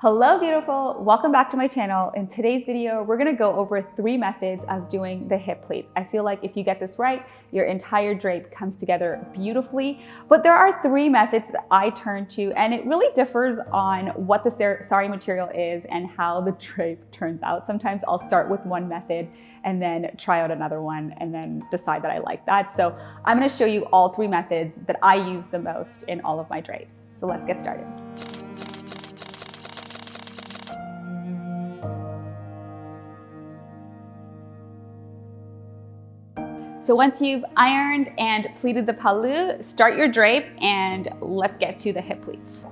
Hello beautiful, welcome back to my channel. In today's video, we're gonna go over 3 methods of doing the hip pleats. I feel like if you get this right, your entire drape comes together beautifully. But there are 3 methods that I turn to, and it really differs on what the sari material is and how the drape turns out. Sometimes I'll start with one method and then try out another one and then decide that I like that. So I'm gonna show you all 3 methods that I use the most in all of my drapes. So let's get started. So once you've ironed and pleated the pallu, start your drape and let's get to the hip pleats.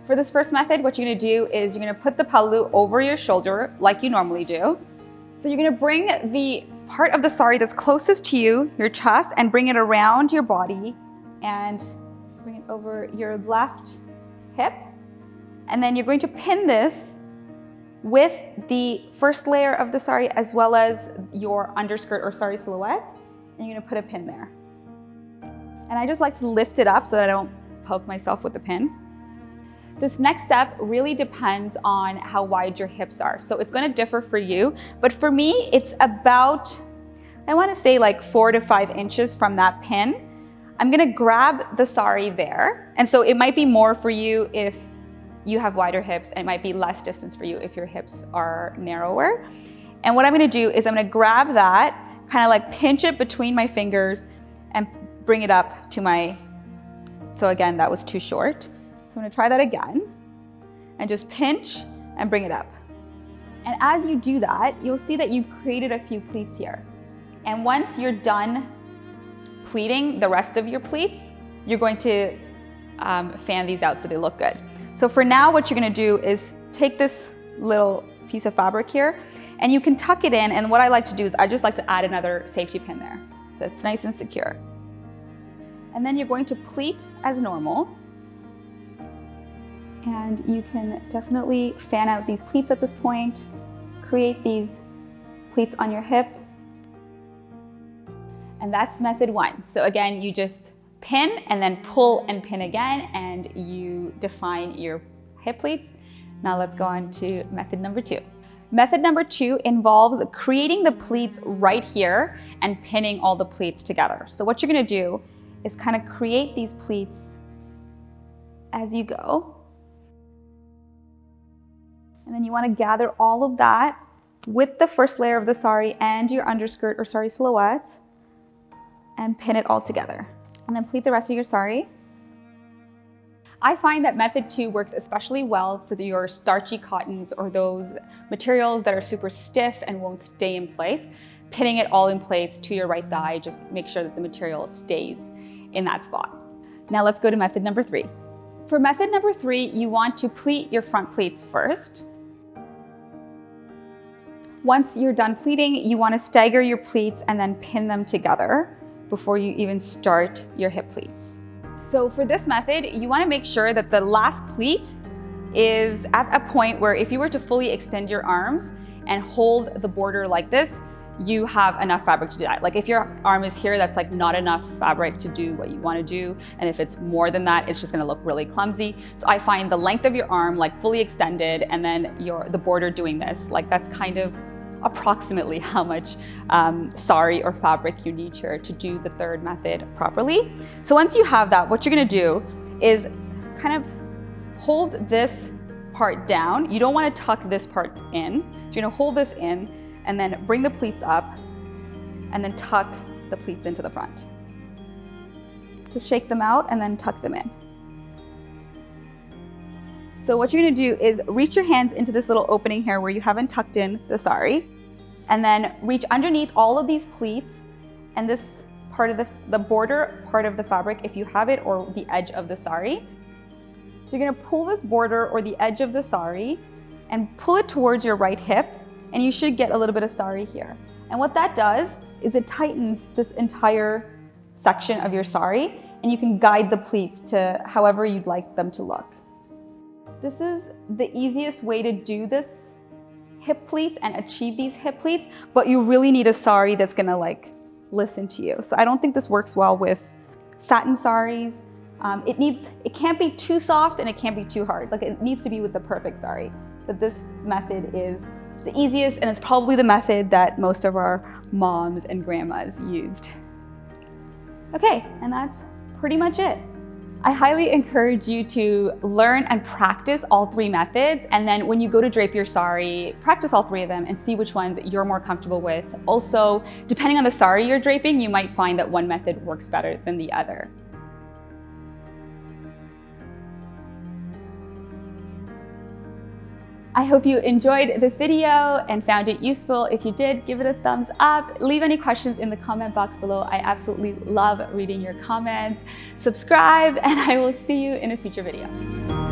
For this first method, what you're gonna do is you're gonna put the pallu over your shoulder like you normally do. So you're gonna bring the part of the sari that's closest to you, your chest, and bring it around your body and bring it over your left hip. And then you're going to pin this with the first layer of the sari as well as your underskirt or Saree Silhouette, and you're gonna put a pin there. And I just like to lift it up so that I don't poke myself with the pin. This next step really depends on how wide your hips are. So it's gonna differ for you, but for me, it's about, I wanna say like 4 to 5 inches from that pin. I'm gonna grab the sari there. And so it might be more for you if you have wider hips, and it might be less distance for you if your hips are narrower. And what I'm gonna do is I'm gonna grab that, kind of like pinch it between my fingers and bring it up to my, so again, that was too short. So I'm gonna try that again and just pinch and bring it up. And as you do that, you'll see that you've created a few pleats here. And once you're done pleating the rest of your pleats, you're going to fan these out so they look good. So for now, what you're gonna do is take this little piece of fabric here and you can tuck it in, and what I like to do is I just like to add another safety pin there so it's nice and secure. And then you're going to pleat as normal. And you can definitely fan out these pleats at this point, create these pleats on your hip. And that's method 1. So again, you just pin and then pull and pin again, and you define your hip pleats. Now let's go on to method number 2. Method number 2 involves creating the pleats right here and pinning all the pleats together. So what you're gonna do is kind of create these pleats as you go. And then you wanna gather all of that with the first layer of the sari and your underskirt or Saree Silhouette and pin it all together. And then pleat the rest of your sari. I find that method 2 works especially well for your starchy cottons or those materials that are super stiff and won't stay in place. Pinning it all in place to your right thigh, just make sure that the material stays in that spot. Now let's go to method number 3. For method number 3, you want to pleat your front pleats first. Once you're done pleating, you want to stagger your pleats and then pin them together before you even start your hip pleats. So for this method, you want to make sure that the last pleat is at a point where if you were to fully extend your arms and hold the border like this, you have enough fabric to do that. Like if your arm is here, that's like not enough fabric to do what you want to do. And if it's more than that, it's just going to look really clumsy. So I find the length of your arm like fully extended and then the border doing this, like that's kind of approximately how much sari or fabric you need here to do the third method properly. So once you have that, what you're gonna do is kind of hold this part down. You don't wanna tuck this part in. So you're gonna hold this in and then bring the pleats up and then tuck the pleats into the front. So shake them out and then tuck them in. So what you're gonna do is reach your hands into this little opening here where you haven't tucked in the sari, and then reach underneath all of these pleats and this part of the border part of the fabric, if you have it, or the edge of the sari. So you're gonna pull this border or the edge of the sari and pull it towards your right hip, and you should get a little bit of sari here. And what that does is it tightens this entire section of your sari, and you can guide the pleats to however you'd like them to look. This is the easiest way to do this hip pleats and achieve these hip pleats, but you really need a sari that's gonna like listen to you. So I don't think this works well with satin saris. It can't be too soft and it can't be too hard. Like it needs to be with the perfect sari. But this method is the easiest and it's probably the method that most of our moms and grandmas used. Okay, and that's pretty much it. I highly encourage you to learn and practice all three methods, and then when you go to drape your sari, practice all three of them and see which ones you're more comfortable with. Also, depending on the sari you're draping, you might find that one method works better than the other. I hope you enjoyed this video and found it useful. If you did, give it a thumbs up. Leave any questions in the comment box below. I absolutely love reading your comments. Subscribe, and I will see you in a future video.